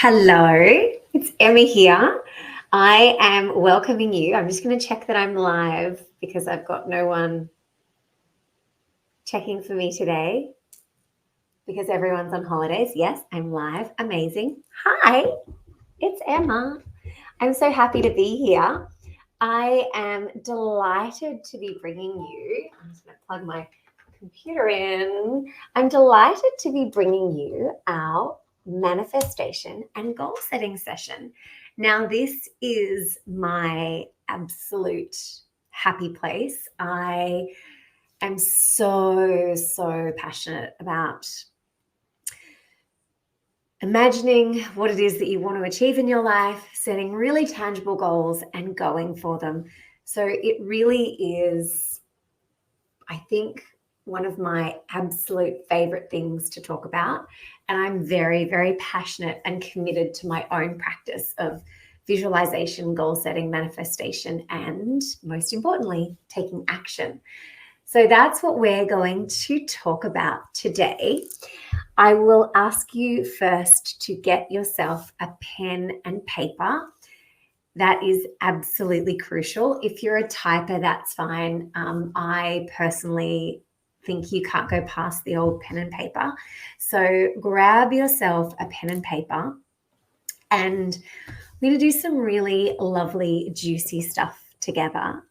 Hello, it's Emma here. I am welcoming you. I'm just going to check that I'm live because I've got no one checking for me today because everyone's on holidays. Yes, I'm live. Amazing. Hi, it's Emma. I'm so happy to be here. I am delighted to be bringing you, I'm just going to plug my computer in. I'm delighted to be bringing you our manifestation and goal setting session. Now, this is my absolute happy place. I am so passionate about imagining what it is that you want to achieve in your life, setting really tangible goals and going for them. So it really is, I think, one of my absolute favorite things to talk about. And I'm very passionate and committed to my own practice of visualization, goal setting, manifestation, and most importantly, taking action. So that's what we're going to talk about today. I will ask you first to get yourself a pen and paper. That is absolutely crucial. If you're a typer, that's fine. I personally think you can't go past the old pen and paper. So grab yourself a pen and paper, and we're going to do some really lovely, juicy stuff together.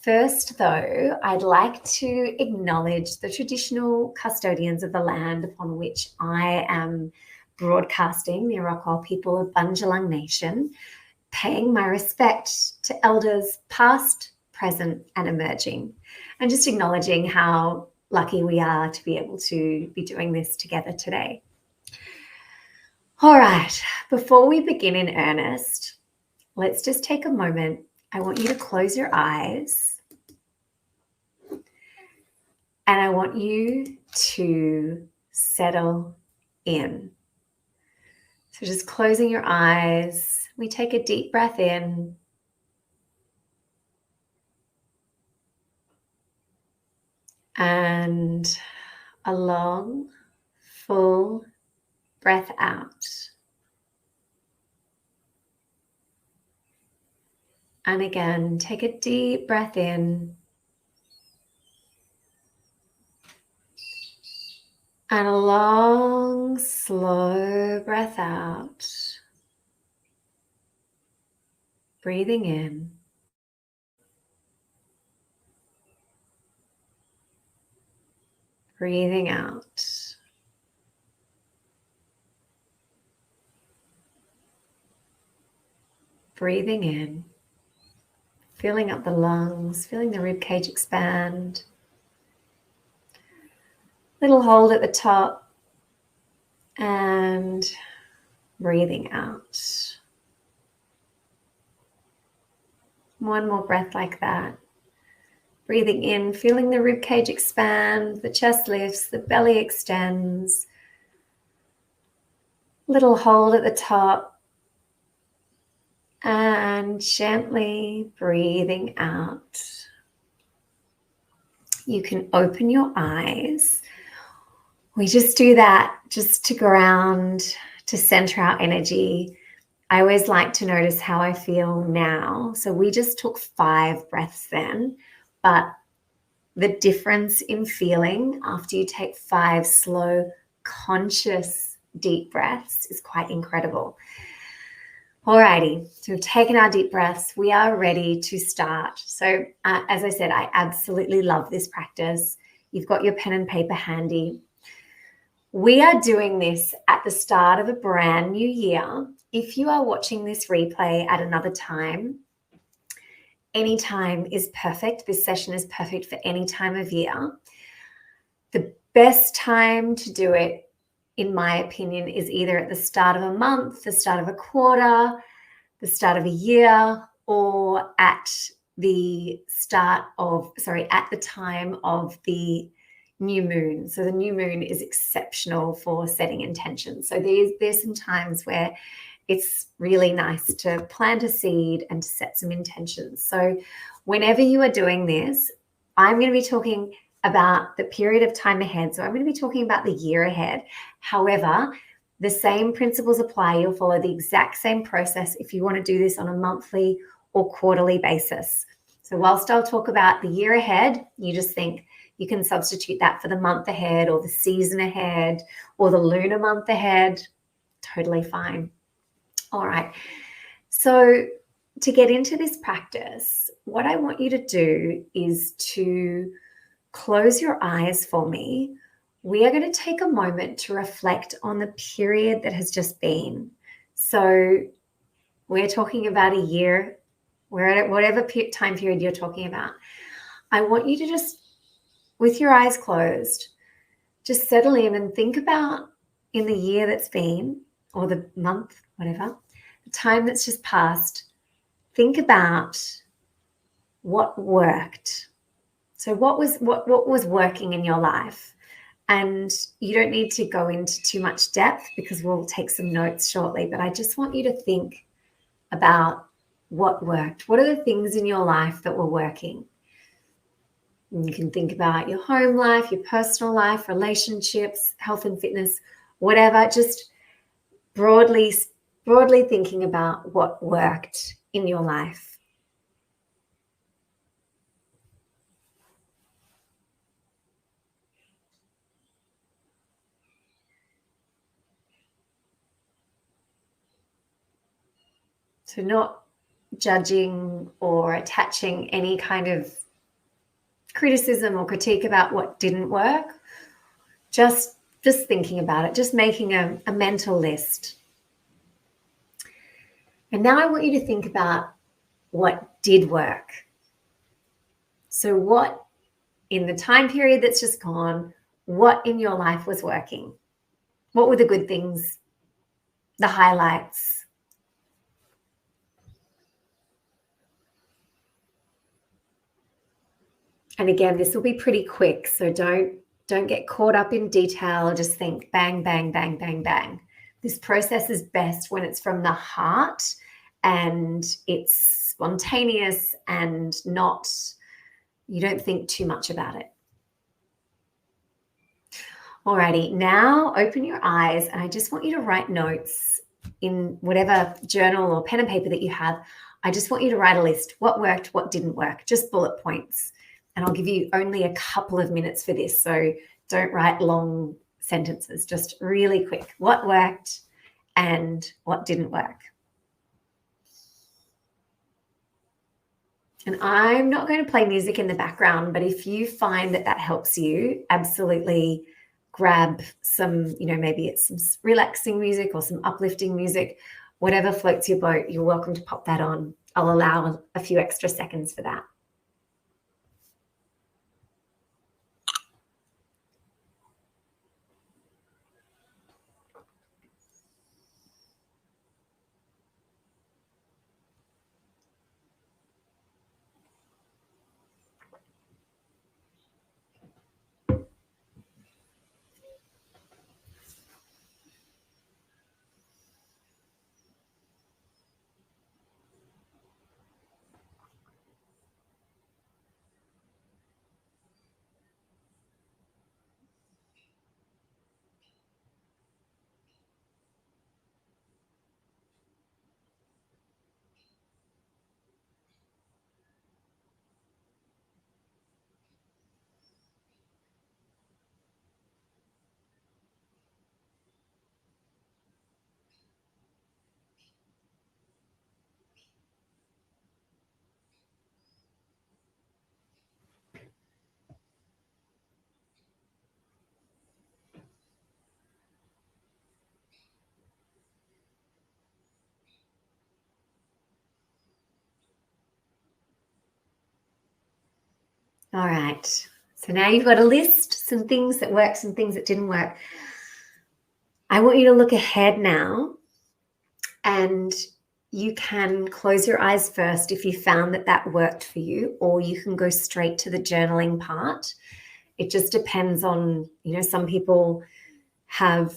First, though, I'd like to acknowledge the traditional custodians of the land upon which I am broadcasting, the Arakwal people of Bundjalung Nation, paying my respect to elders past, present, and emerging, and just acknowledging how lucky we are to be able to be doing this together today. All right, before we begin in earnest, let's just take a moment. I want you to close your eyes. And I want you to settle in. So just closing your eyes, we take a deep breath in. And a long, full breath out. And again, take a deep breath in. And a long, slow breath out. Breathing in. Breathing out. Breathing in. Filling up the lungs, feeling the ribcage expand. Little hold at the top. And breathing out. One more breath like that. Breathing in, feeling the ribcage expand, the chest lifts, the belly extends. Little hold at the top. And gently breathing out. You can open your eyes. We just do that just to ground, to center our energy. I always like to notice how I feel now. So we just took 5 breaths then, but the difference in feeling after you take 5 slow, conscious, deep breaths is quite incredible. Alrighty, so we've taken our deep breaths. We are ready to start. So as I said, I absolutely love this practice. You've got your pen and paper handy. We are doing this at the start of a brand new year. If you are watching this replay at another time, any time is perfect. This session is perfect for any time of year. The best time to do it, in my opinion, is either at the start of a month, the start of a quarter, the start of a year, or at the time of the new moon. So the new moon is exceptional for setting intentions. So there's some times where it's really nice to plant a seed and to set some intentions. So whenever you are doing this, I'm going to be talking about the period of time ahead. So I'm going to be talking about the year ahead. However, The same principles apply. You'll follow the exact same process if you want to do this on a monthly or quarterly basis. So whilst I'll talk about the year ahead, you just think you can substitute that for the month ahead or the season ahead or the lunar month ahead. Totally fine. All right. So to get into this practice, what I want you to do is to close your eyes for me. We are going to take a moment to reflect on the period that has just been. So we're talking about a year, whatever time period you're talking about. I want you to just, with your eyes closed, just settle in and think about in the year that's been, or the month, whatever, the time that's just passed, think about what worked. So what was working in your life? And you don't need to go into too much depth because we'll take some notes shortly, but I just want you to think about what worked. What are the things in your life that were working? And you can think about your home life, your personal life, relationships, health and fitness, whatever, just broadly thinking about what worked in your life. So not judging or attaching any kind of criticism or critique about what didn't work, just thinking about it, just making a mental list. And now I want you to think about what did work. So what in the time period that's just gone, what in your life was working? What were the good things, the highlights? And again, this will be pretty quick, so don't get caught up in detail. Just think bang, bang, bang, bang, bang. This process is best when it's from the heart and it's spontaneous and you don't think too much about it. Alrighty, now open your eyes and I just want you to write notes in whatever journal or pen and paper that you have. I just want you to write a list. What worked, what didn't work, just bullet points. And I'll give you only a couple of minutes for this, so don't write long sentences, just really quick. What worked and what didn't work? And I'm not going to play music in the background, but if you find that helps you, absolutely grab some, maybe it's some relaxing music or some uplifting music, whatever floats your boat, you're welcome to pop that on. I'll allow a few extra seconds for that. All right. So now you've got a list, some things that worked, some things that didn't work. I want you to look ahead now, and you can close your eyes first if you found that worked for you, or you can go straight to the journaling part. It just depends on, some people find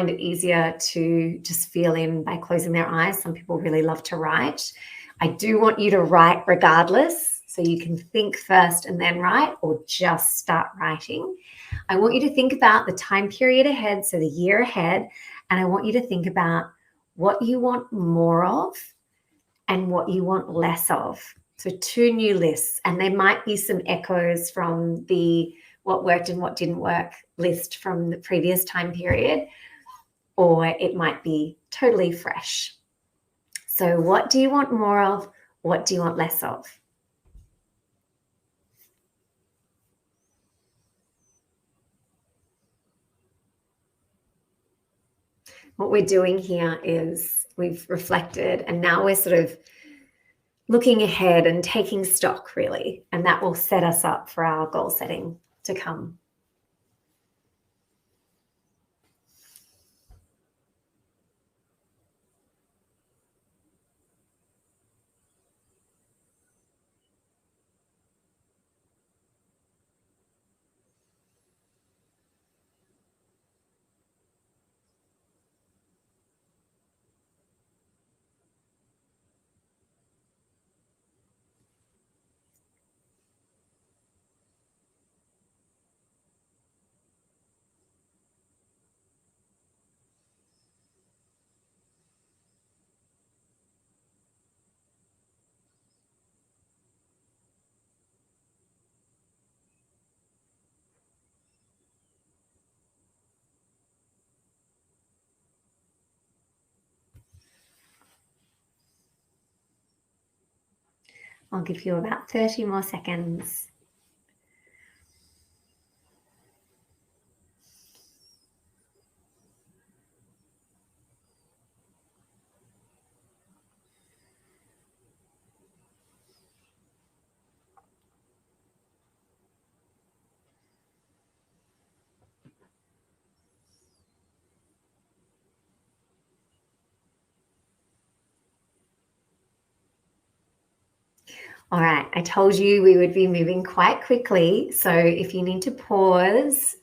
it easier to just feel in by closing their eyes. Some people really love to write. I do want you to write regardless. So you can think first and then write, or just start writing. I want you to think about the time period ahead, so the year ahead, And I want you to think about what you want more of and what you want less of. So 2 new lists, and there might be some echoes from the what worked and what didn't work list from the previous time period, or it might be totally fresh. So what do you want more of? What do you want less of? What we're doing here is we've reflected, and now we're sort of looking ahead and taking stock, really, and that will set us up for our goal setting to come. I'll give you about 30 more seconds. All right, I told you we would be moving quite quickly. So if you need to pause,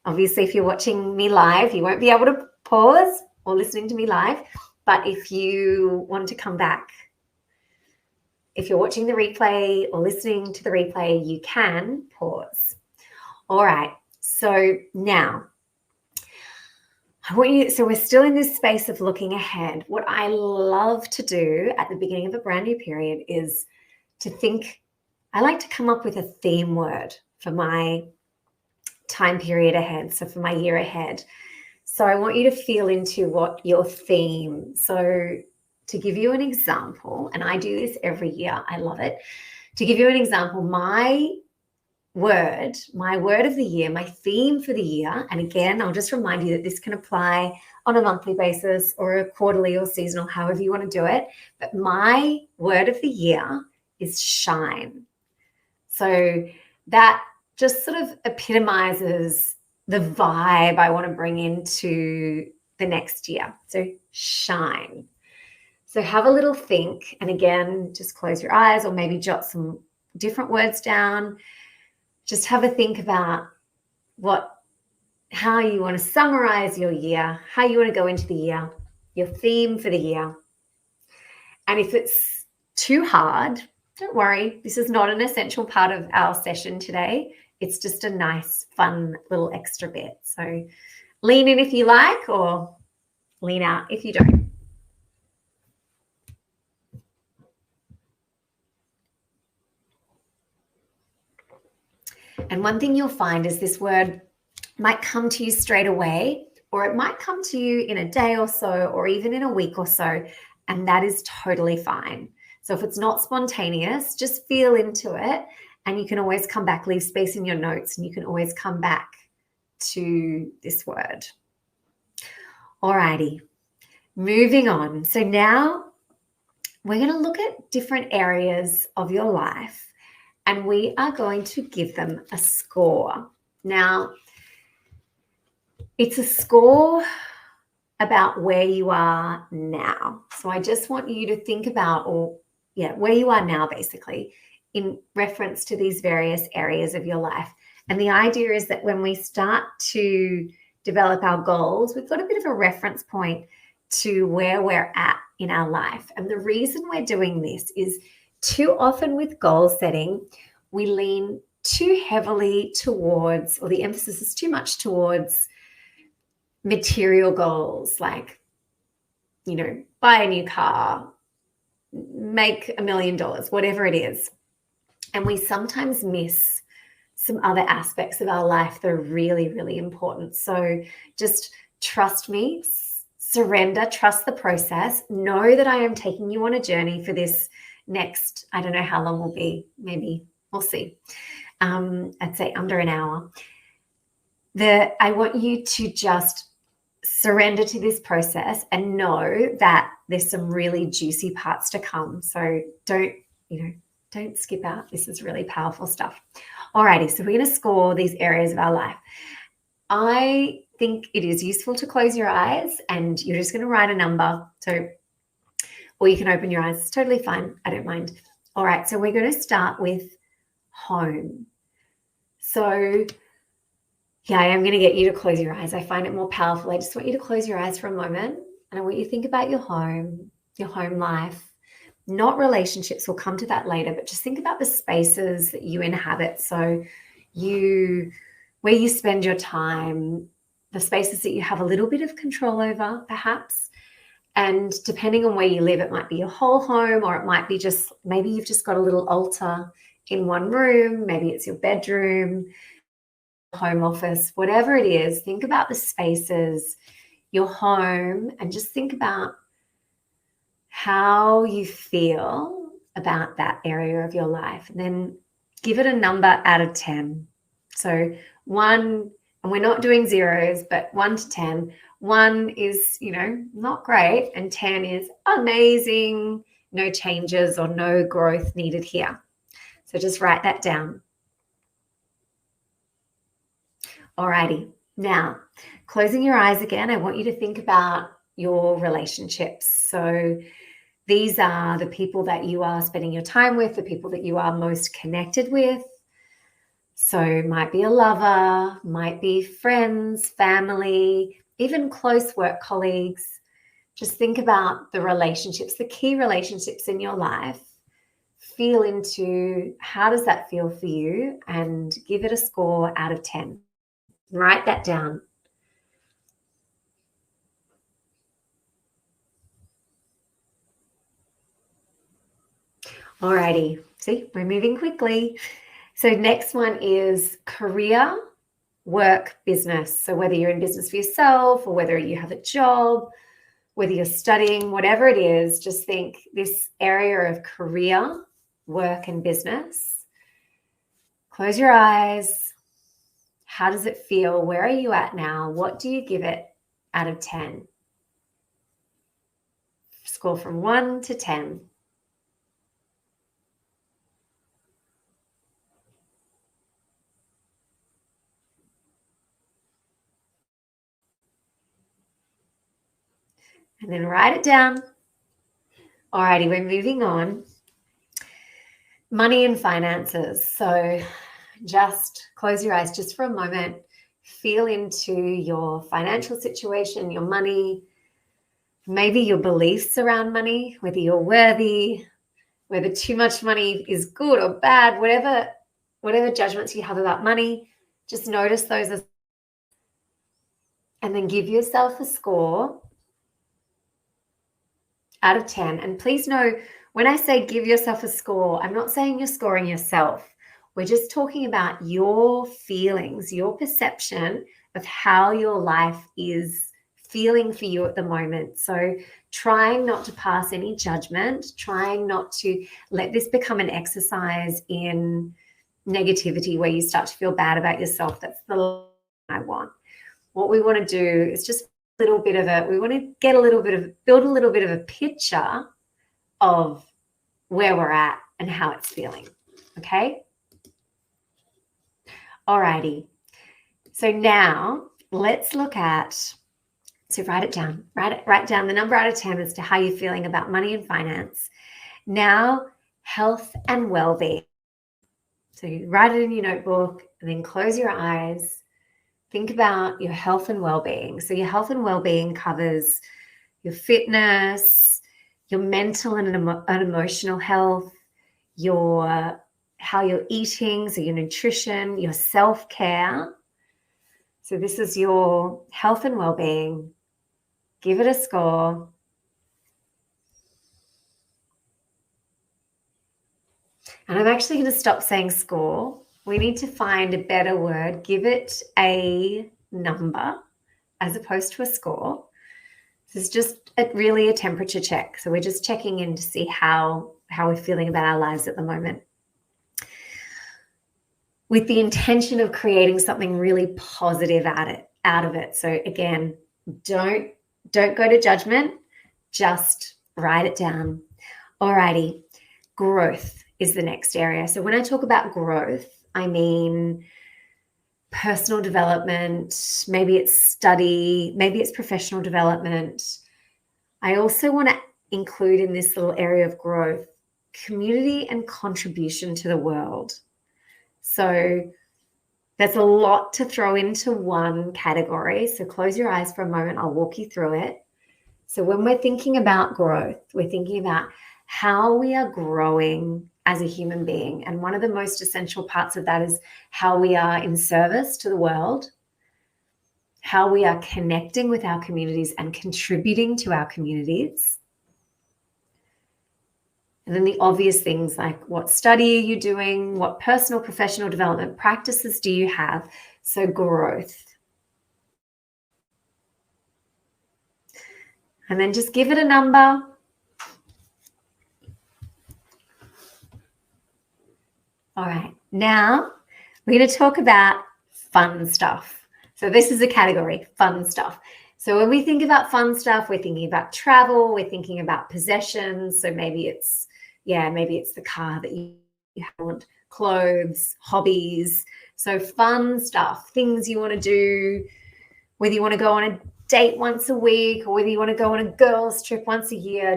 obviously if you're watching me live, you won't be able to pause or listening to me live. But if you want to come back, if you're watching the replay or listening to the replay, you can pause. All right, so now I want you, so we're still in this space of looking ahead. What I love to do at the beginning of a brand new period is to think, I like to come up with a theme word for my time period ahead, so for my year ahead. So I want you to feel into what your theme. So to give you an example, and I do this every year, I love it. To give you an example, my word of the year, my theme for the year, and again, I'll just remind you that this can apply on a monthly basis or a quarterly or seasonal, however you want to do it. But my word of the year is shine. So that just sort of epitomizes the vibe I want to bring into the next year. So shine. So have a little think, and again, just close your eyes or maybe jot some different words down. Just have a think about how you want to summarize your year, how you want to go into the year, your theme for the year. And if it's too hard, don't worry. This is not an essential part of our session today. It's just a nice, fun little extra bit. So lean in if you like, or lean out if you don't. And one thing you'll find is this word might come to you straight away, or it might come to you in a day or so, or even in a week or so, and that is totally fine. So if it's not spontaneous, just feel into it, and you can always come back, leave space in your notes, and you can always come back to this word. Alrighty, moving on. So now we're going to look at different areas of your life, and we are going to give them a score. Now, it's a score about where you are now. So I just want you to think about, where you are now, basically, in reference to these various areas of your life. And the idea is that when we start to develop our goals, we've got a bit of a reference point to where we're at in our life. And the reason we're doing this is too often with goal setting, we lean too heavily towards, or the emphasis is too much towards material goals like, buy a new car, make $1 million, whatever it is. And we sometimes miss some other aspects of our life that are really, really important. So just trust me, surrender, trust the process. Know that I am taking you on a journey for this next, I don't know how long will be, maybe we'll see. I'd say under an hour. I want you to just surrender to this process and know that there's some really juicy parts to come. So don't skip out. This is really powerful stuff. Alrighty, so we're going to score these areas of our life. I think it is useful to close your eyes and you're just going to write a number. Or you can open your eyes. It's totally fine. I don't mind. All right, so we're going to start with home. So yeah, I am going to get you to close your eyes. I find it more powerful. I just want you to close your eyes for a moment and I want you to think about your home life. Not relationships, we'll come to that later, but just think about the spaces that you inhabit. So where you spend your time, the spaces that you have a little bit of control over, perhaps. And depending on where you live, it might be your whole home, or it might be maybe you've just got a little altar in one room. Maybe it's your bedroom, home office, whatever it is. Think about the spaces, your home, and just think about how you feel about that area of your life. And then give it a number out of 10. So 1, and we're not doing zeros, but 1 to 10. 1 is, not great, and 10 is amazing, no changes or no growth needed here. So just write that down. Alrighty, now closing your eyes again, I want you to think about your relationships. So these are the people that you are spending your time with, the people that you are most connected with. So it might be a lover, might be friends, family, even close work colleagues. Just think about the relationships, the key relationships in your life. Feel into how does that feel for you and give it a score out of 10. Write that down. Alrighty, see, we're moving quickly. So next one is career, work, business. So whether you're in business for yourself or whether you have a job, whether you're studying, whatever it is, just think this area of career, work, and business. Close your eyes. How does it feel? Where are you at now? What do you give it out of 10? Score from 1 to 10. And then write it down. Alrighty, we're moving on. Money and finances. So just close your eyes just for a moment. Feel into your financial situation, your money, maybe your beliefs around money, whether you're worthy, whether too much money is good or bad, whatever judgments you have about money, just notice those and then give yourself a score out of 10. And please know, when I say give yourself a score, I'm not saying you're scoring yourself. We're just talking about your feelings, your perception of how your life is feeling for you at the moment. So trying not to pass any judgment, trying not to let this become an exercise in negativity where you start to feel bad about yourself. That's the last thing I want. What we want to do is just we want to build a little bit of a picture of where we're at and how it's feeling. Okay. Alrighty. So now let's look at, so write it down, write down the number out of 10 as to how you're feeling about money and finance. Now, health and well-being. So you write it in your notebook and then close your eyes. Think about your health and well-being. So your health and well-being covers your fitness, your mental and emotional health, how you're eating, so your nutrition, your self-care. So this is your health and well-being. Give it a score. And I'm actually going to stop saying score. We need to find a better word. Give it a number as opposed to a score. This is just really a temperature check. So we're just checking in to see how we're feeling about our lives at the moment, with the intention of creating something really positive out of it. So again, don't go to judgment, just write it down. Alrighty, growth is the next area. So when I talk about growth, I mean personal development, maybe it's study, maybe it's professional development. I also want to include in this little area of growth community and contribution to the world. So there's a lot to throw into one category. So close your eyes for a moment. I'll walk you through it. So when we're thinking about growth, we're thinking about how we are growing as a human being. And one of the most essential parts of that is how we are in service to the world, how we are connecting with our communities and contributing to our communities. And then the obvious things like what study are you doing? What personal, professional development practices do you have? So growth. And then just give it a number. All right, now we're going to talk about fun stuff. So this is a category, fun stuff. So when we think about fun stuff, we're thinking about travel, we're thinking about possessions. So maybe it's the car that you want, clothes, hobbies. So fun stuff, things you want to do, whether you want to go on a date once a week or whether you want to go on a girls' trip once a year,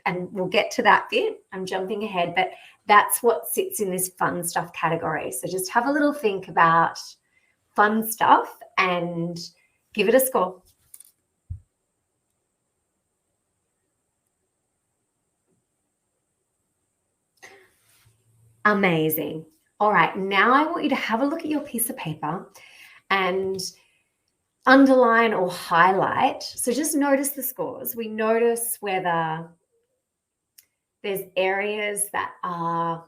and we'll get to that bit. I'm jumping ahead, but that's what sits in this fun stuff category. So just have a little think about fun stuff and give it a score. Amazing. All right, now I want you to have a look at your piece of paper and underline or highlight. So just notice the scores. We notice whether there's areas that are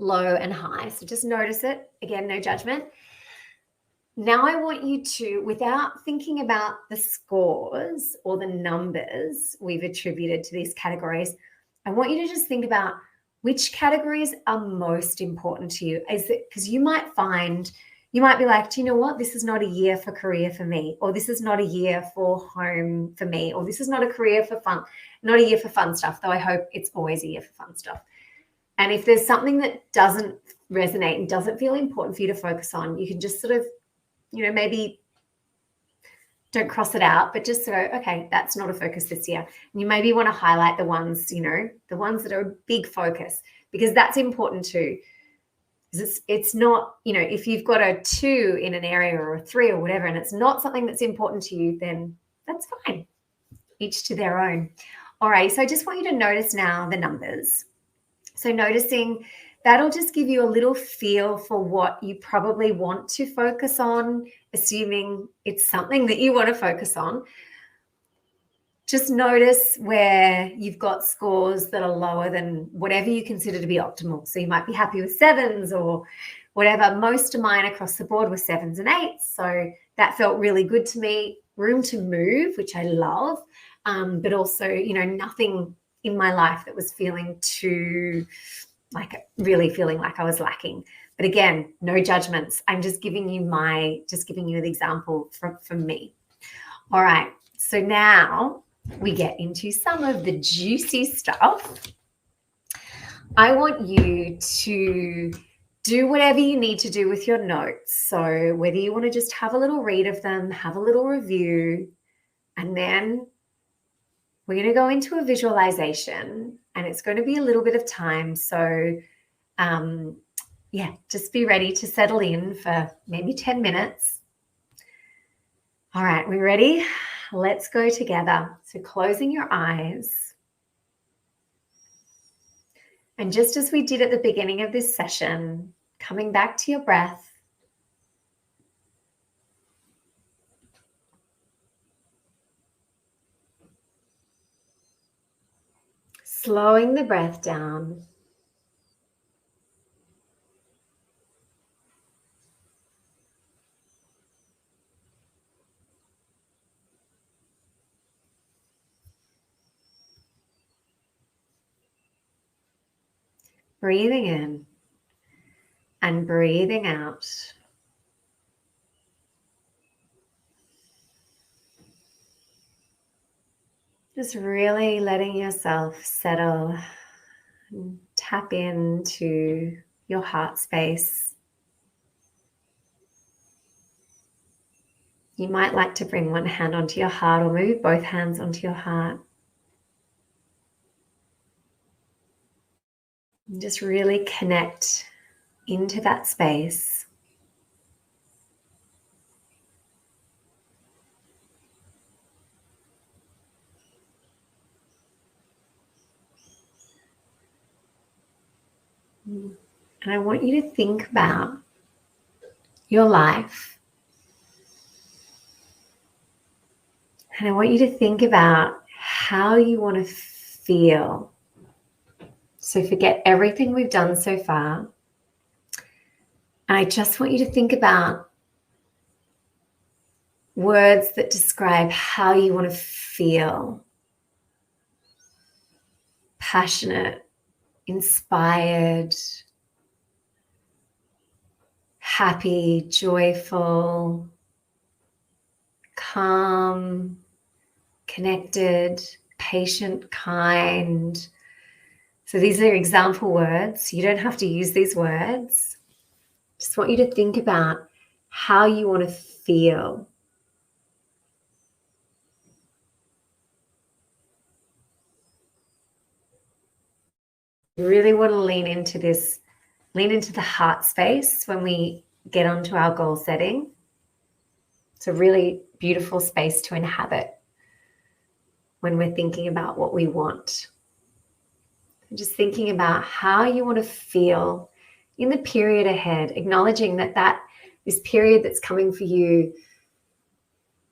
low and high. So just notice it. Again, no judgment. Now I want you to, without thinking about the scores or the numbers we've attributed to these categories, I want you to just think about which categories are most important to you. Is it because you might be like, do you know what? This is not a year for career for me, or this is not a year for home for me, or this is not a career for fun, not a year for fun stuff, though I hope it's always a year for fun stuff. And if there's something that doesn't resonate and doesn't feel important for you to focus on, you can just sort of, maybe don't cross it out, but just go, okay, that's not a focus this year. And you maybe want to highlight the ones, the ones that are a big focus, because that's important too. It's not, if you've got a 2 in an area or a 3 or whatever, and it's not something that's important to you, then that's fine. Each to their own. All right, so I just want you to notice now the numbers. So noticing, that'll just give you a little feel for what you probably want to focus on, assuming it's something that you want to focus on. Just notice where you've got scores that are lower than whatever you consider to be optimal. So you might be happy with 7s or whatever. Most of mine across the board were 7s and 8s. So that felt really good to me. Room to move, which I love, but also, nothing in my life that was feeling really feeling like I was lacking. But again, no judgments. I'm just giving you the example from me. All right. So now we get into some of the juicy stuff. I want you to do whatever you need to do with your notes. So whether you want to just have a little read of them, have a little review, and then we're going to go into a visualization, and it's going to be a little bit of time. So just be ready to settle in for maybe 10 minutes. All right, we ready? Let's go together. So closing your eyes. And just as we did at the beginning of this session, coming back to your breath. Slowing the breath down. Breathing in and breathing out. Just really letting yourself settle and tap into your heart space. You might like to bring one hand onto your heart or maybe both hands onto your heart. And just really connect into that space. And I want you to think about your life. And I want you to think about how you want to feel. So forget everything we've done so far. And I just want you to think about words that describe how you want to feel. Passionate, inspired, happy, joyful, calm, connected, patient, kind. So these are example words. You don't have to use these words. Just want you to think about how you want to feel. You really want to lean into this, lean into the heart space when we get onto our goal setting. It's a really beautiful space to inhabit when we're thinking about what we want. Just thinking about how you want to feel in the period ahead, acknowledging that this period that's coming for you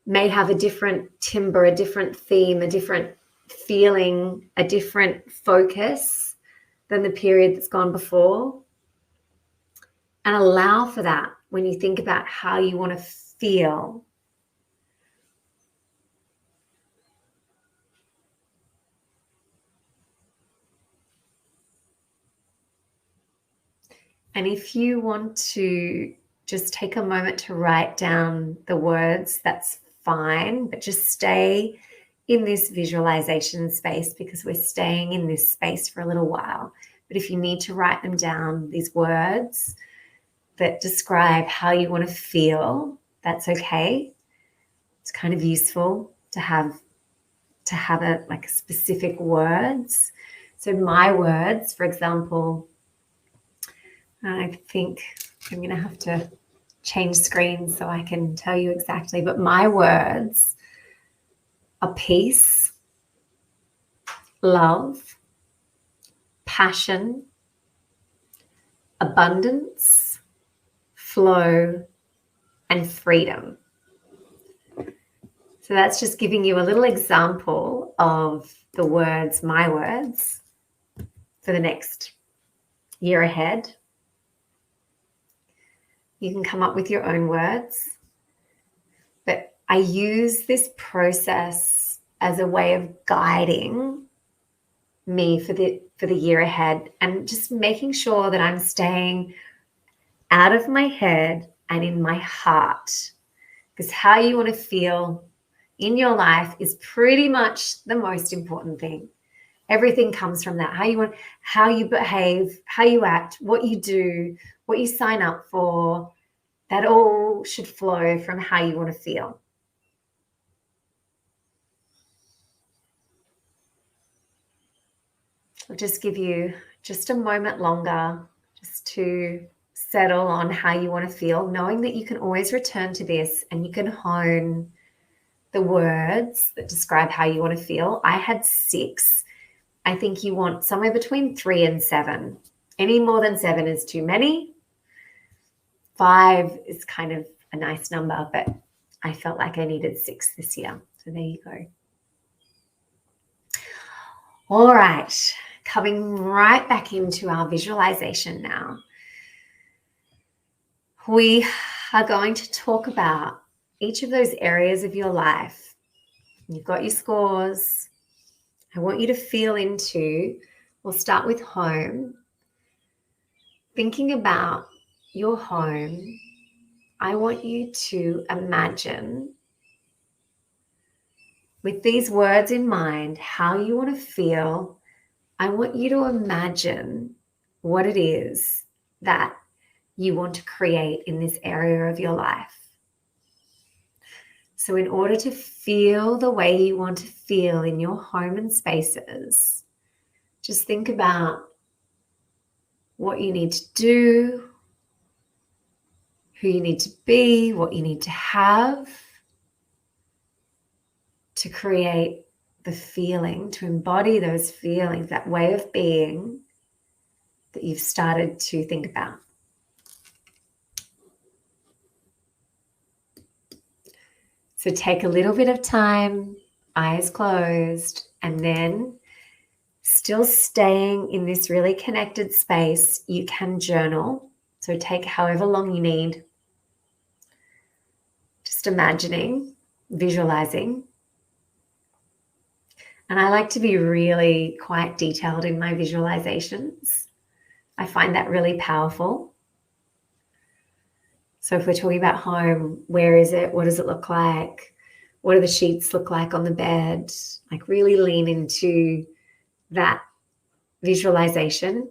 may have a different timbre, a different theme, a different feeling, a different focus than the period that's gone before. And allow for that when you think about how you want to feel. And if you want to just take a moment to write down the words, that's fine, but just stay in this visualization space because we're staying in this space for a little while. But if you need to write them down, these words that describe how you want to feel, that's okay. It's kind of useful to have it like specific words. So my words, for example, I think I'm going to have to change screens so I can tell you exactly, but my words are peace, love, passion, abundance, flow, and freedom. So that's just giving you a little example of the words, my words, for the next year ahead. You can come up with your own words, but I use this process as a way of guiding me for the year ahead and just making sure that I'm staying out of my head and in my heart, because how you want to feel in your life is pretty much the most important thing. Everything comes from that. How you behave, how you act, what you do, what you sign up for, that all should flow from how you want to feel. I'll just give you just a moment longer just to settle on how you want to feel, knowing that you can always return to this and you can hone the words that describe how you want to feel. I had 6. I think you want somewhere between 3 and 7. Any more than 7 is too many. 5 is kind of a nice number, but I felt like I needed 6 this year. So there you go. All right, coming right back into our visualization now. We are going to talk about each of those areas of your life. You've got your scores. I want you to feel into, we'll start with home. Thinking about your home, I want you to imagine, with these words in mind, how you want to feel. I want you to imagine what it is that you want to create in this area of your life. So in order to feel the way you want to feel in your home and spaces, just think about what you need to do, who you need to be, what you need to have to create the feeling, to embody those feelings, that way of being that you've started to think about. So take a little bit of time, eyes closed, and then still staying in this really connected space, you can journal. So take however long you need, just imagining, visualizing. And I like to be really quite detailed in my visualizations. I find that really powerful. So if we're talking about home, where is it? What does it look like? What do the sheets look like on the bed? Like really lean into that visualization.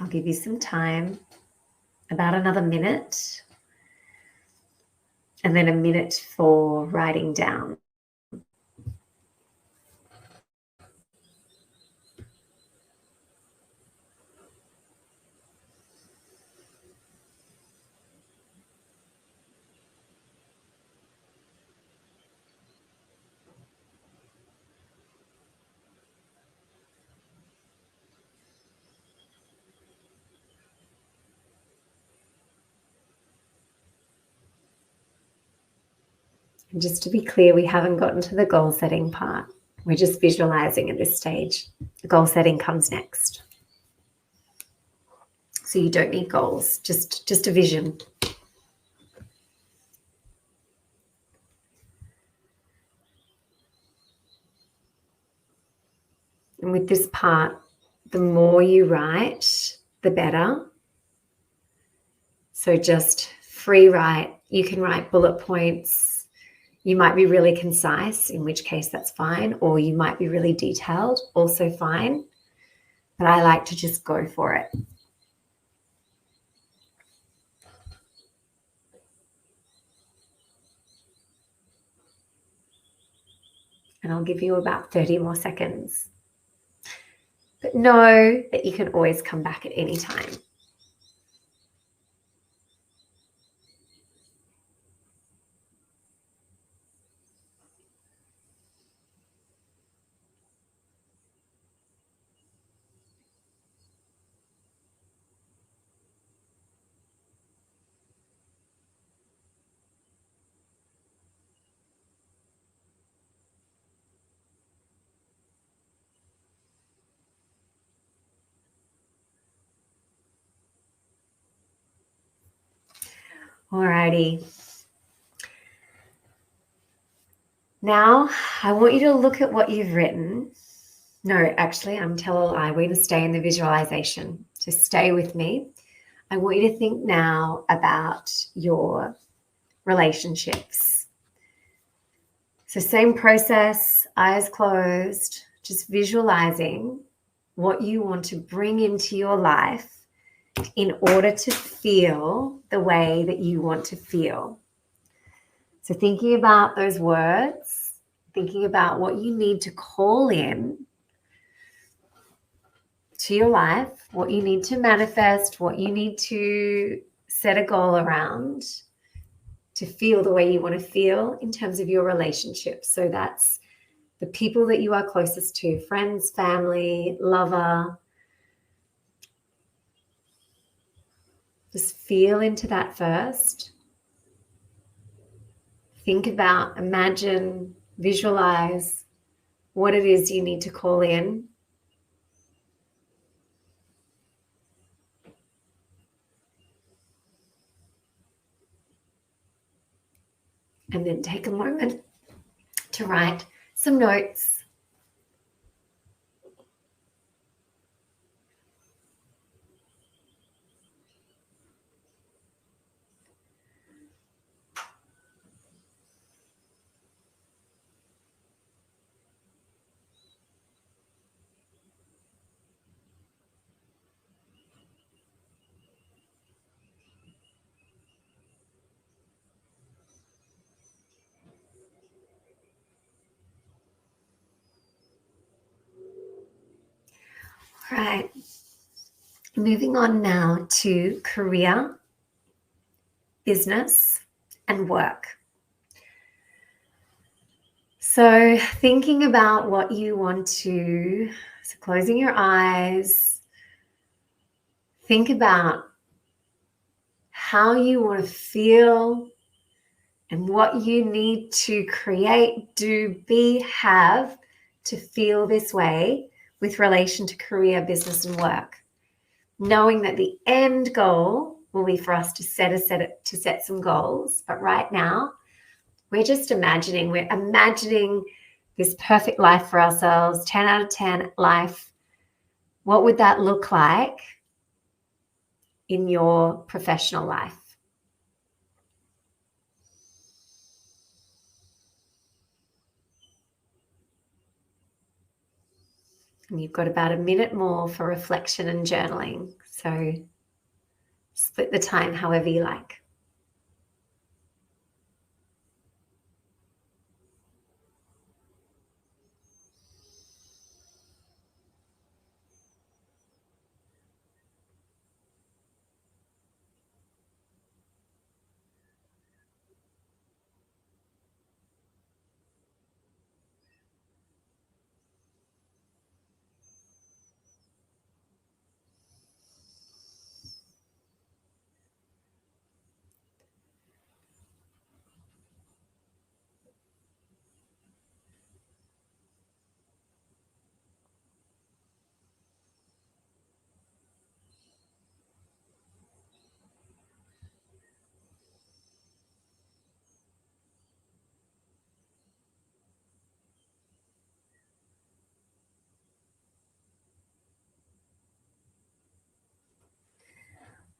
I'll give you some time, about another minute, and then a minute for writing down. And just to be clear, we haven't gotten to the goal setting part. We're just visualizing at this stage. The goal setting comes next. So you don't need goals, just a vision. And with this part, the more you write, the better. So just free write. You can write bullet points. You might be really concise, in which case that's fine, or you might be really detailed, also fine. But I like to just go for it. And I'll give you about 30 more seconds. But know that you can always come back at any time. Alrighty. Now, I want you to look at what you've written. No, actually, I'm telling a lie. We're going to stay in the visualization. So stay with me. I want you to think now about your relationships. So same process, eyes closed, just visualizing what you want to bring into your life in order to feel the way that you want to feel. So thinking about those words, thinking about what you need to call in to your life, what you need to manifest, what you need to set a goal around to feel the way you want to feel in terms of your relationships. So that's the people that you are closest to, friends, family, lover. Just feel into that first. think about, imagine, visualize what it is you need to call in. And then take a moment to write some notes. All right. Moving on now to career, business, and work. So thinking about what you want to, so closing your eyes, think about how you want to feel and what you need to create, do, be, have to feel this way with relation to career, business, and work. Knowing that the end goal will be for us to set some goals. But right now, we're imagining this perfect life for ourselves, 10 out of 10 life. What would that look like in your professional life? And you've got about a minute more for reflection and journaling. So split the time however you like.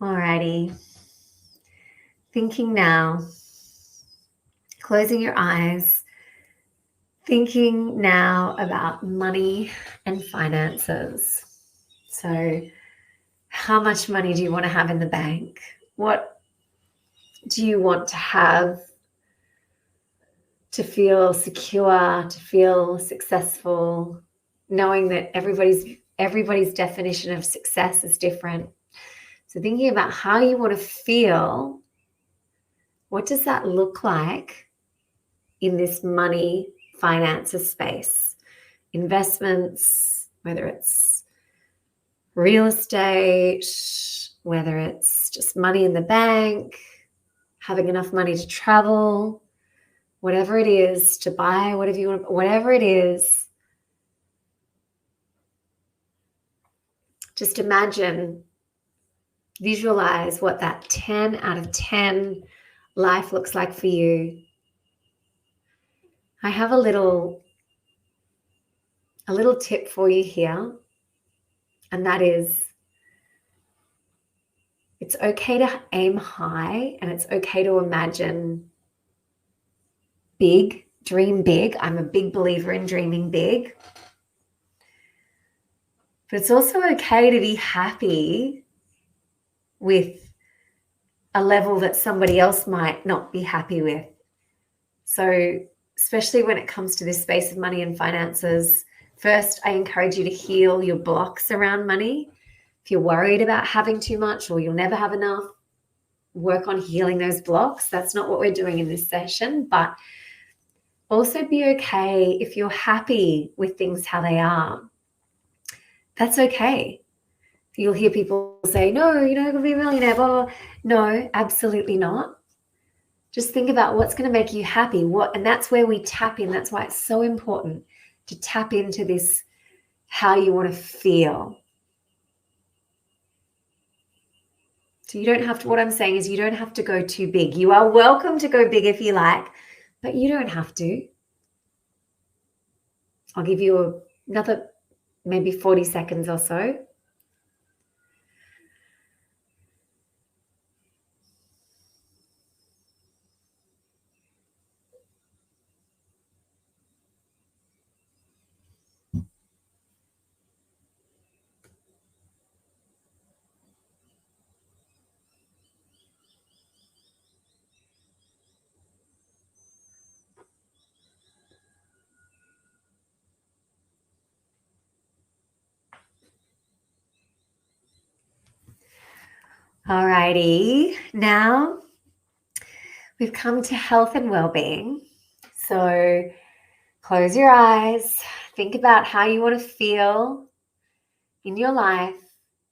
Alrighty. Thinking now, closing your eyes, thinking now about money and finances. So how much money do you want to have in the bank? What do you want to have to feel secure, to feel successful, knowing that everybody's definition of success is different. So thinking about how you want to feel, what does that look like in this money, finances space? Investments, whether it's real estate, whether it's just money in the bank, having enough money to travel, whatever it is, to buy whatever you want, whatever it is, just imagine, visualize what that 10 out of 10 life looks like for you. I have a little tip for you here, and that is, it's okay to aim high and it's okay to imagine big, dream big. I'm a big believer in dreaming big. But it's also okay to be happy with a level that somebody else might not be happy with. So especially when it comes to this space of money and finances, first, I encourage you to heal your blocks around money. If you're worried about having too much or you'll never have enough, work on healing those blocks. That's not what we're doing in this session, but also be okay if you're happy with things how they are. That's okay. You'll hear people say, no, you're not going to be a millionaire, blah, blah. No, absolutely not. Just think about what's going to make you happy. And that's where we tap in. That's why it's so important to tap into this, how you want to feel. So you don't have to, what I'm saying is you don't have to go too big. You are welcome to go big if you like, but you don't have to. I'll give you another maybe 40 seconds or so. Alrighty, now we've come to health and well-being. So close your eyes, think about how you want to feel in your life.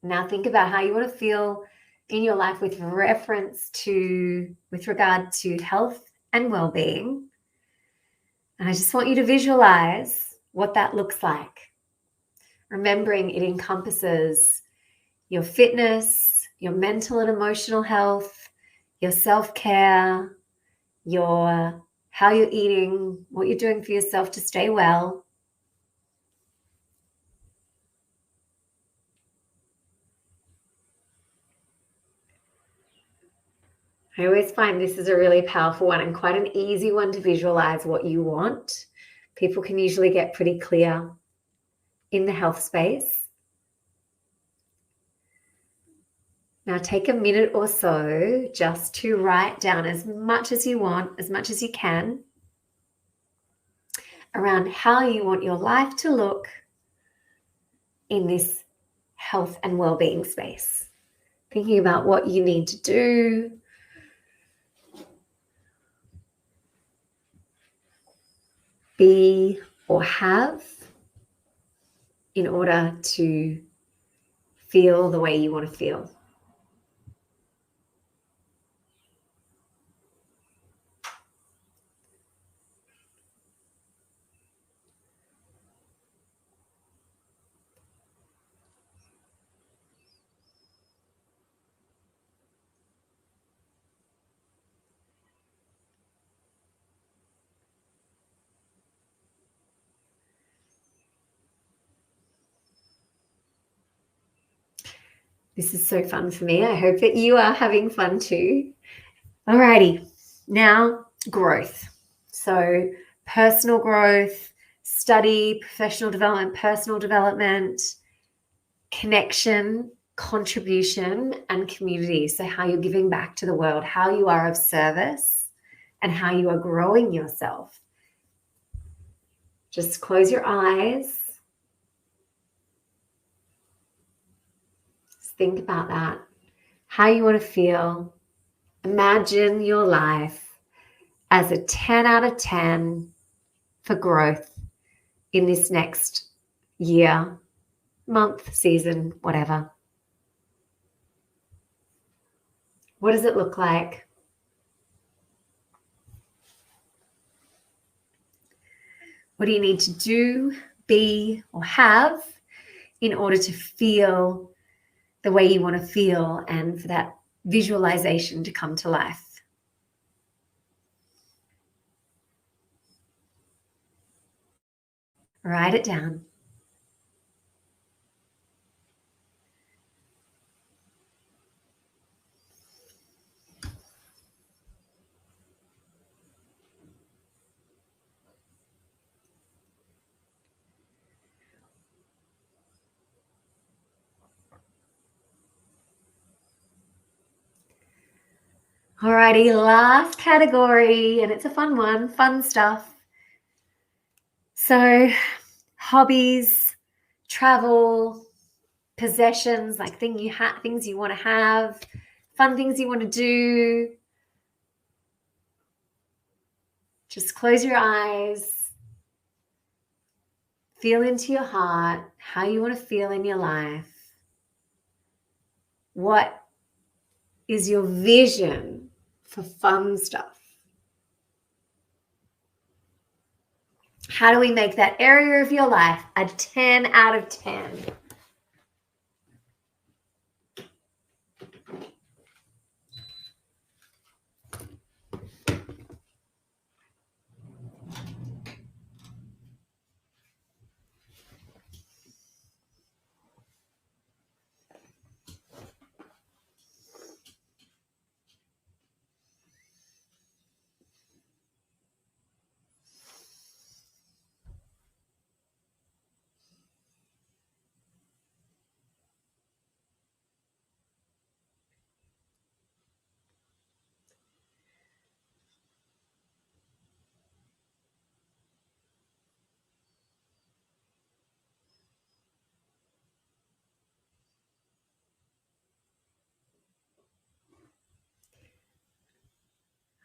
Now think about how you want to feel in your life with regard to health and well-being. And I just want you to visualize what that looks like. Remembering it encompasses your fitness, your mental and emotional health, your self-care, how you're eating, what you're doing for yourself to stay well. I always find this is a really powerful one and quite an easy one to visualize what you want. People can usually get pretty clear in the health space. Now take a minute or so just to write down as much as you want, as much as you can, around how you want your life to look in this health and well-being space. Thinking about what you need to do, be, or have in order to feel the way you want to feel. This is so fun for me. I hope that you are having fun too. Alrighty, now growth. So personal growth, study, professional development, personal development, connection, contribution, and community. So how you're giving back to the world, how you are of service, and how you are growing yourself. Just close your eyes. Think about that, how you want to feel. Imagine your life as a 10 out of 10 for growth in this next year, month, season, whatever. What does it look like? What do you need to do, be, or have in order to feel the way you want to feel and for that visualization to come to life? Write it down. Alrighty, last category, and it's a fun one, fun stuff. So hobbies, travel, possessions, like things you want to have, fun things you want to do. Just close your eyes. Feel into your heart how you want to feel in your life. What is your vision for fun stuff? How do we make that area of your life a 10 out of 10?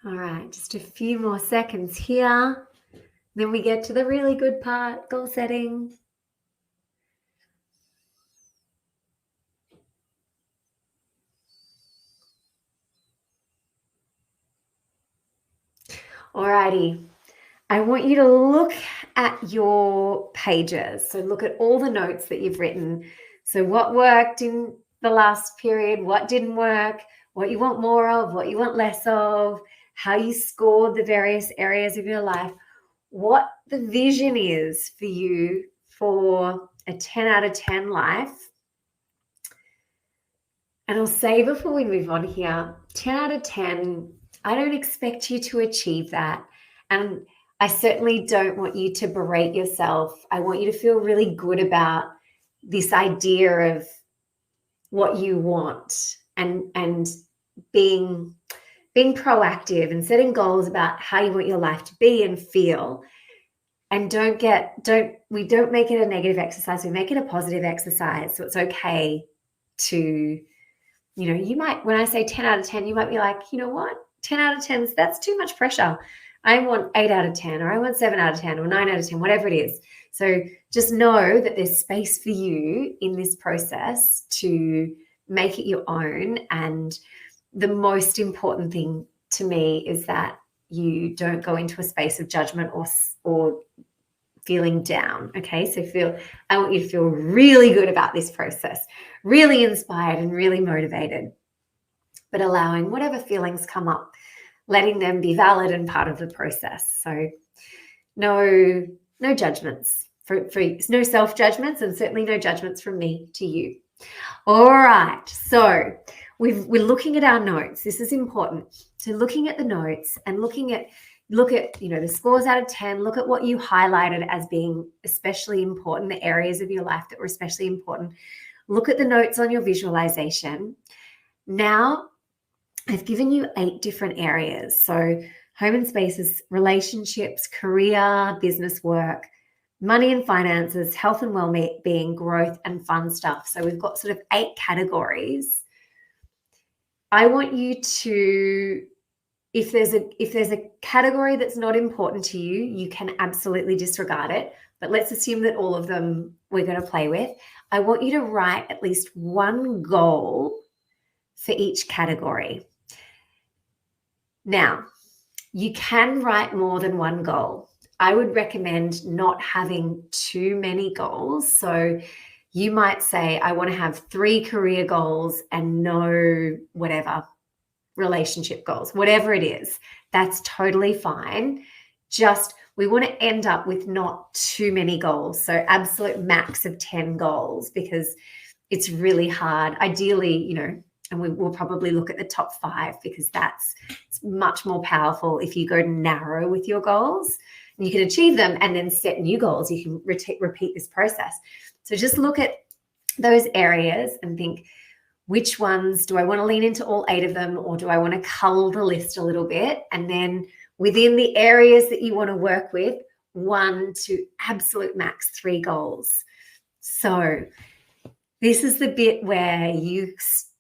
All right, just a few more seconds here. Then we get to the really good part, goal setting. Alrighty, I want you to look at your pages. So look at all the notes that you've written. So what worked in the last period, what didn't work, what you want more of, what you want less of, how you scored the various areas of your life, what the vision is for you for a 10 out of 10 life. And I'll say before we move on here, 10 out of 10, I don't expect you to achieve that. And I certainly don't want you to berate yourself. I want you to feel really good about this idea of what you want and being proactive and setting goals about how you want your life to be and feel. And don't make it a negative exercise. We make it a positive exercise. So it's okay to, you might, when I say 10 out of 10, you might be like, you know what? 10 out of 10, that's too much pressure. I want 8 out of 10, or I want 7 out of 10, or 9 out of 10, whatever it is. So just know that there's space for you in this process to make it your own. And the most important thing to me is that you don't go into a space of judgment or feeling down. Okay. So I want you to feel really good about this process, really inspired and really motivated, but allowing whatever feelings come up, letting them be valid and part of the process. So no judgments for no self-judgments, and certainly no judgments from me to you. All right. So we're looking at our notes. This is important. So looking at the notes and look at the scores out of 10, look at what you highlighted as being especially important, the areas of your life that were especially important. Look at the notes on your visualization. Now, I've given you 8 different areas. So home and spaces, relationships, career, business, work, money and finances, health and well-being, growth, and fun stuff. So we've got sort of 8 categories. I want you to, if there's a category that's not important to you, you can absolutely disregard it. But let's assume that all of them we're going to play with. I want you to write at least one goal for each category. Now, you can write more than one goal. I would recommend not having too many goals. So you might say, I want to have 3 career goals and no whatever relationship goals, whatever it is. That's totally fine. Just we want to end up with not too many goals. So absolute max of 10 goals, because it's really hard. Ideally, and we will probably look at the top 5, because it's much more powerful if you go narrow with your goals. And you can achieve them and then set new goals. You can repeat this process. So just look at those areas and think, which ones do I want to lean into all 8 of them, or do I want to cull the list a little bit? And then within the areas that you want to work with, 1 to absolute max 3 goals. So this is the bit where you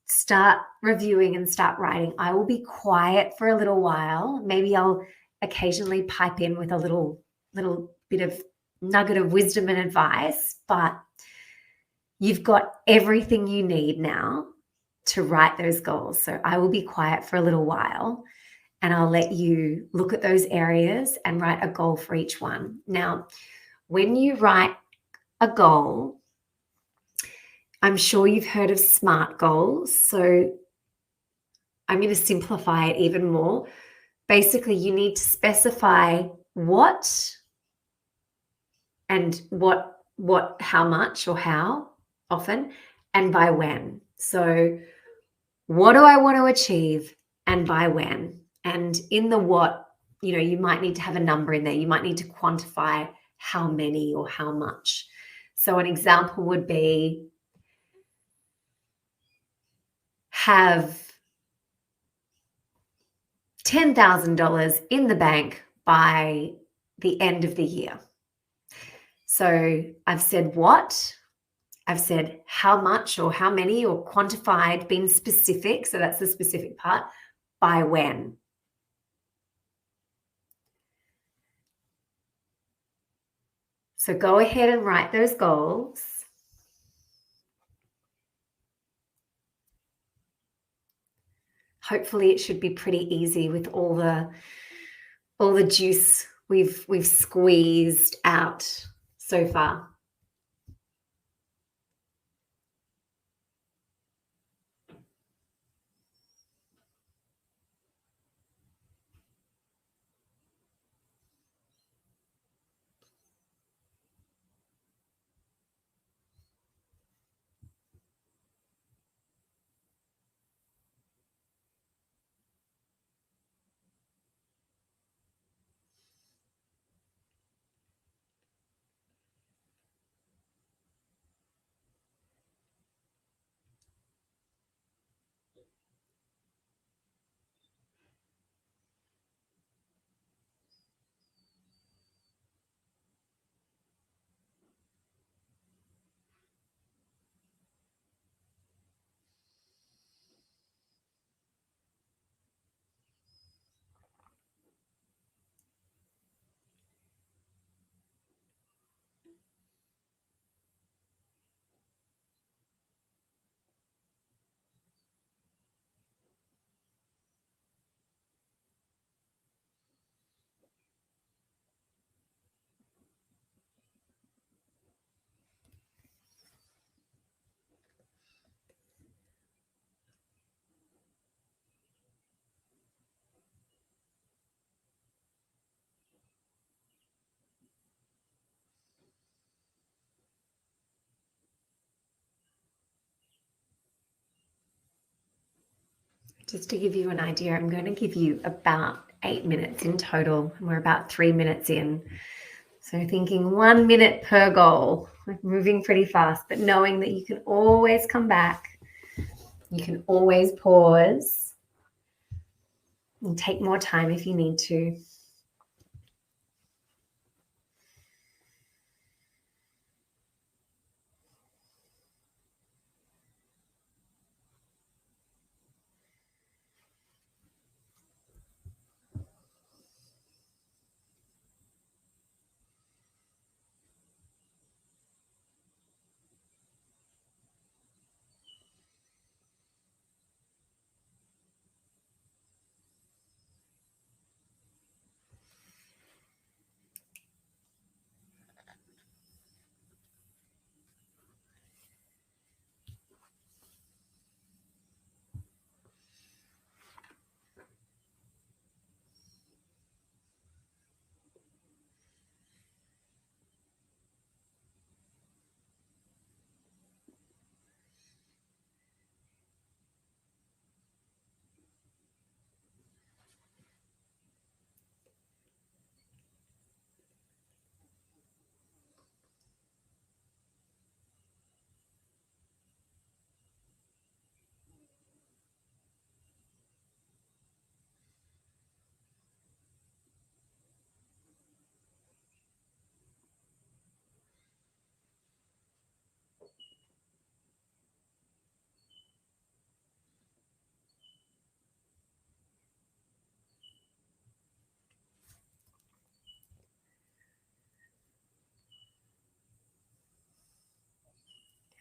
start reviewing and start writing. I will be quiet for a little while. Maybe I'll occasionally pipe in with a little bit of nugget of wisdom and advice, but you've got everything you need now to write those goals. So I will be quiet for a little while, and I'll let you look at those areas and write a goal for each one. Now, when you write a goal, I'm sure you've heard of SMART goals. So I'm going to simplify it even more. Basically, you need to specify what and how much or how often and by when. So what do I want to achieve and by when? And in the what, you might need to have a number in there. You might need to quantify how many or how much. So an example would be have $10,000 in the bank by the end of the year. So I've said what, I've said how much or how many or quantified, been specific. So that's the specific part. By when. So go ahead and write those goals. Hopefully it should be pretty easy with all the juice we've squeezed out so far. Just to give you an idea, I'm going to give you about 8 minutes in total, and we're about 3 minutes in. So thinking 1 minute per goal, like moving pretty fast, but knowing that you can always come back, you can always pause and take more time if you need to.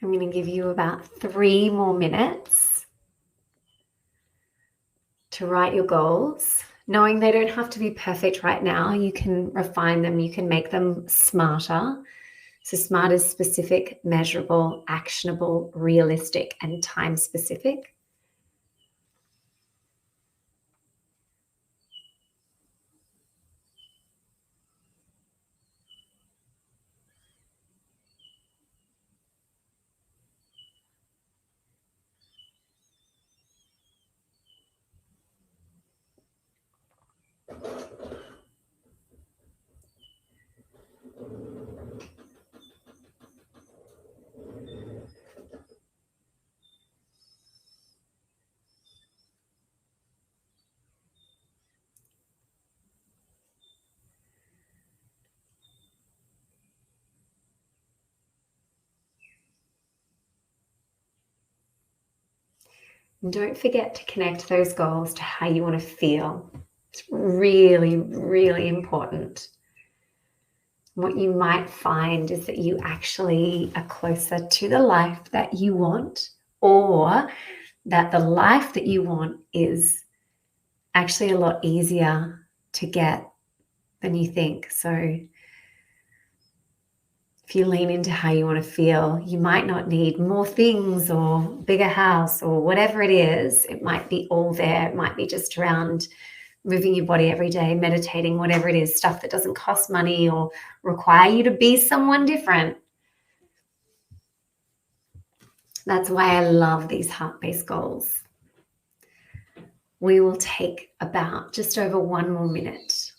I'm going to give you about 3 more minutes to write your goals. knowing they don't have to be perfect right now. You can refine them, you can make them smarter. So SMART is specific, measurable, actionable, realistic, and time specific. And don't forget to connect those goals to how you want to feel. It's really, really important. What you might find is that you actually are closer to the life that you want, or that the life that you want is actually a lot easier to get than you think. So if you lean into how you want to feel, you might not need more things or bigger house or whatever it is. It might be all there. It might be just around moving your body every day, meditating, whatever it is, stuff that doesn't cost money or require you to be someone different. That's why I love these heart-based goals. We will take about just over 1 more minute.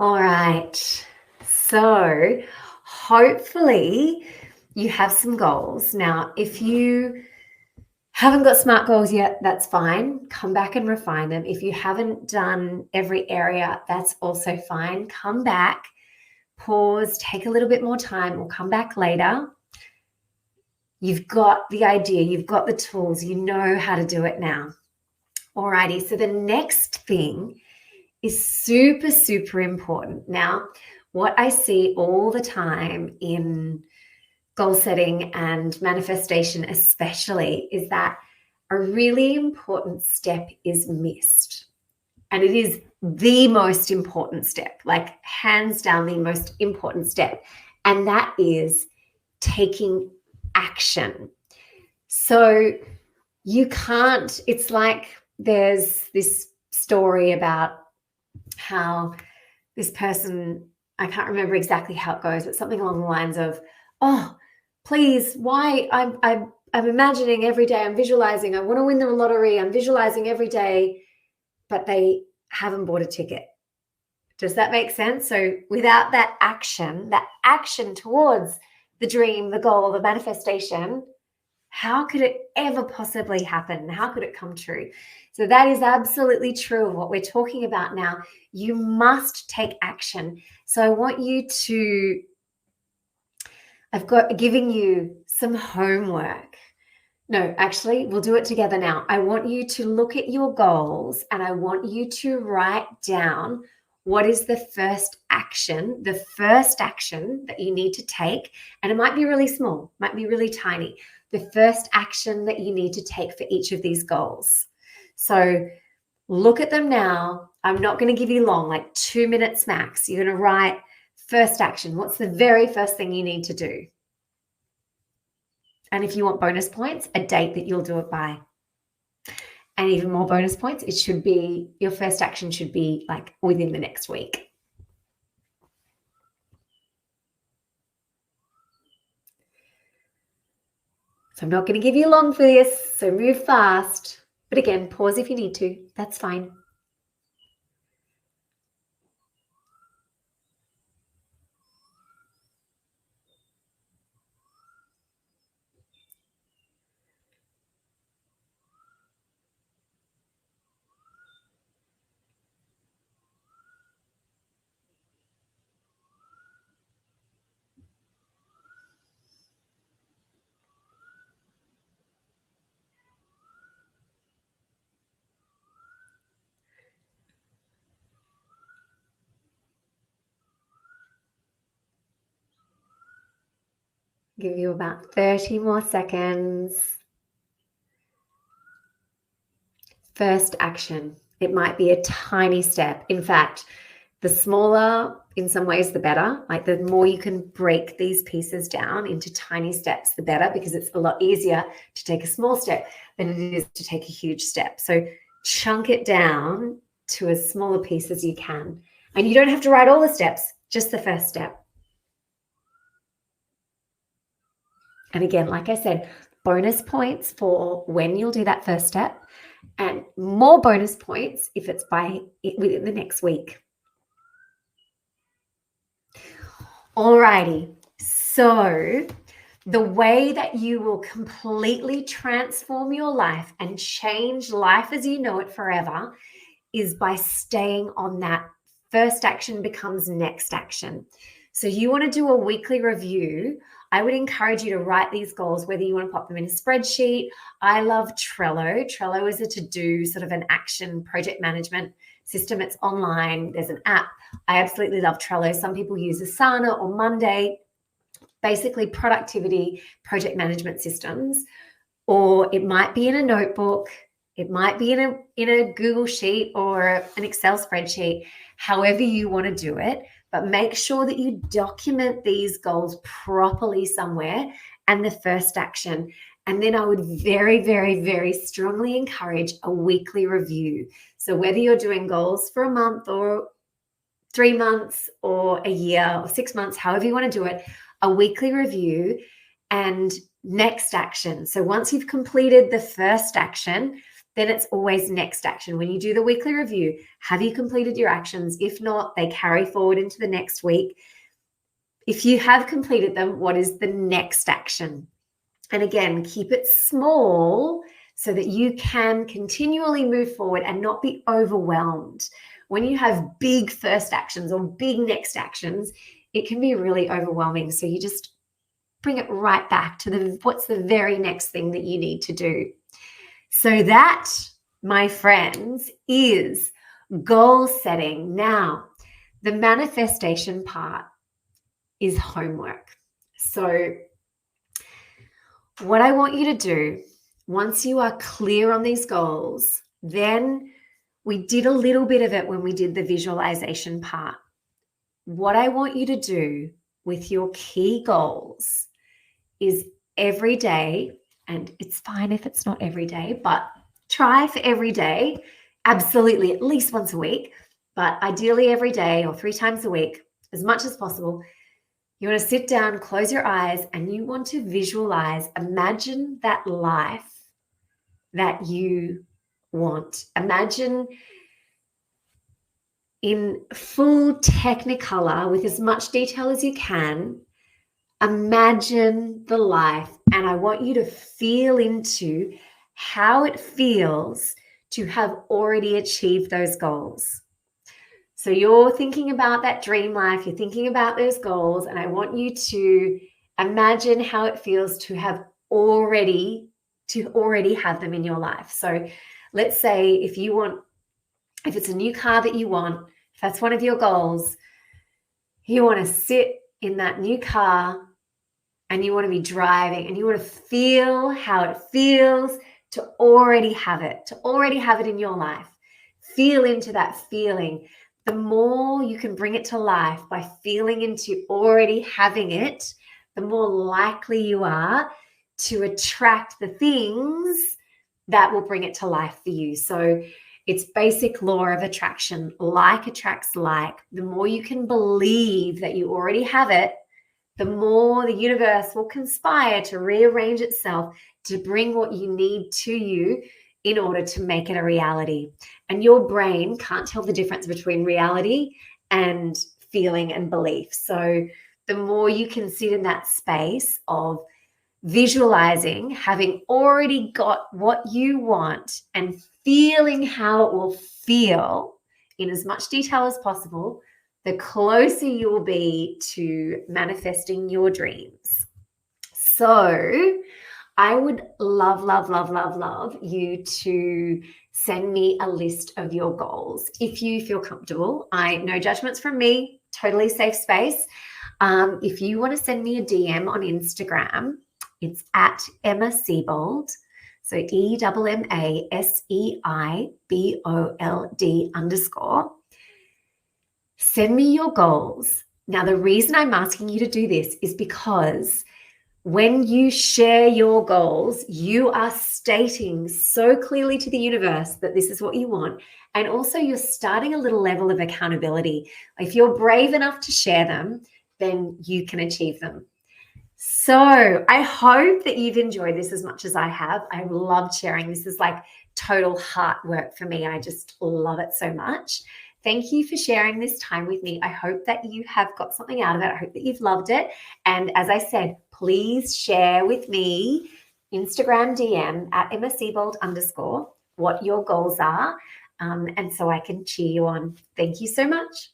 All right. So hopefully you have some goals. Now, if you haven't got SMART goals yet, that's fine. Come back and refine them. If you haven't done every area, that's also fine. Come back, pause, take a little bit more time, or come back later. You've got the idea, you've got the tools, you know how to do it now. Alrighty, so the next thing is super, super important. Now, what I see all the time in goal setting and manifestation especially is that a really important step is missed. And it is the most important step, like hands down the most important step. And that is taking action. So you can't, it's like there's this story about how this person, I can't remember exactly how it goes, but something along the lines of, oh, please, why I'm imagining every day, I'm visualizing, I want to win the lottery, I'm visualizing every day, but they haven't bought a ticket. Does that make sense? So without that action towards the dream, the goal, the manifestation, how could it ever possibly happen? How could it come true? So that is absolutely true of what we're talking about now. You must take action. So I want you to, I've got giving you some homework. No, actually, we'll do it together now. I want you to look at your goals and I want you to write down what is the first action that you need to take. And it might be really small, might be really tiny. The first action that you need to take for each of these goals. So look at them now. I'm not going to give you long, like 2 minutes max. You're going to write first action. What's the very first thing you need to do? And if you want bonus points, a date that you'll do it by. And even more bonus points, it should be, your first action should be like within the next week. So I'm not going to give you long for this, so move fast. But again, pause if you need to. That's fine. Give you about 30 more seconds. First action. It might be a tiny step. In fact, the smaller, in some ways, the better. Like the more you can break these pieces down into tiny steps, the better, because it's a lot easier to take a small step than it is to take a huge step. So chunk it down to as small a piece as you can. And you don't have to write all the steps, just the first step. And again, like I said, bonus points for when you'll do that first step, and more bonus points if it's within the next week. Alrighty, so the way that you will completely transform your life and change life as you know it forever is by staying on that first action becomes next action. So you want to do a weekly review. I would encourage you to write these goals, whether you want to pop them in a spreadsheet. I love Trello. Trello is a to-do sort of an action project management system. It's online. There's an app. I absolutely love Trello. Some people use Asana or Monday, basically productivity project management systems, or it might be in a notebook. It might be in a Google sheet or an Excel spreadsheet, however you want to do it. But make sure that you document these goals properly somewhere and the first action. And then I would very, very, very strongly encourage a weekly review. So whether you're doing goals for a month or 3 months or a year or 6 months, however you want to do it, a weekly review and next action. So once you've completed the first action, then it's always next action. When you do the weekly review, have you completed your actions? If not, they carry forward into the next week. If you have completed them, what is the next action? And again, keep it small so that you can continually move forward and not be overwhelmed. When you have big first actions or big next actions, it can be really overwhelming. So you just bring it right back to what's the very next thing that you need to do. So that, my friends, is goal setting. Now, the manifestation part is homework. So what I want you to do, once you are clear on these goals, then we did a little bit of it when we did the visualization part. What I want you to do with your key goals is every day, and it's fine if it's not every day, but try for every day, absolutely at least once a week, but ideally every day or 3 times a week, as much as possible. You want to sit down, close your eyes, and you want to visualize, imagine that life that you want. Imagine in full technicolor with as much detail as you can. Imagine the life, and I want you to feel into how it feels to have already achieved those goals. So you're thinking about that dream life, you're thinking about those goals, and I want you to imagine how it feels to already have them in your life. So let's say if it's a new car that you want, if that's one of your goals, you want to sit in that new car and you want to be driving and you want to feel how it feels to already have it in your life. Feel into that feeling. The more you can bring it to life by feeling into already having it, the more likely you are to attract the things that will bring it to life for you. So it's basic law of attraction. Like attracts like. The more you can believe that you already have it, the more the universe will conspire to rearrange itself to bring what you need to you in order to make it a reality. And your brain can't tell the difference between reality and feeling and belief. So the more you can sit in that space of visualizing having already got what you want and feeling how it will feel in as much detail as possible, the closer you will be to manifesting your dreams. So I would love, love, love, love, love you to send me a list of your goals if you feel comfortable. No judgments from me, totally safe space. If you want to send me a DM on Instagram, it's at Emma Seibold. So EMMASEIBOLD_. Send me your goals. Now, the reason I'm asking you to do this is because when you share your goals, you are stating so clearly to the universe that this is what you want. And also you're starting a little level of accountability. If you're brave enough to share them, then you can achieve them. So I hope that you've enjoyed this as much as I have. I loved sharing. This is like total heart work for me. I just love it so much. Thank you for sharing this time with me. I hope that you have got something out of it. I hope that you've loved it. And as I said, please share with me, Instagram DM at Emma Seibold _ what your goals are. And so I can cheer you on. Thank you so much.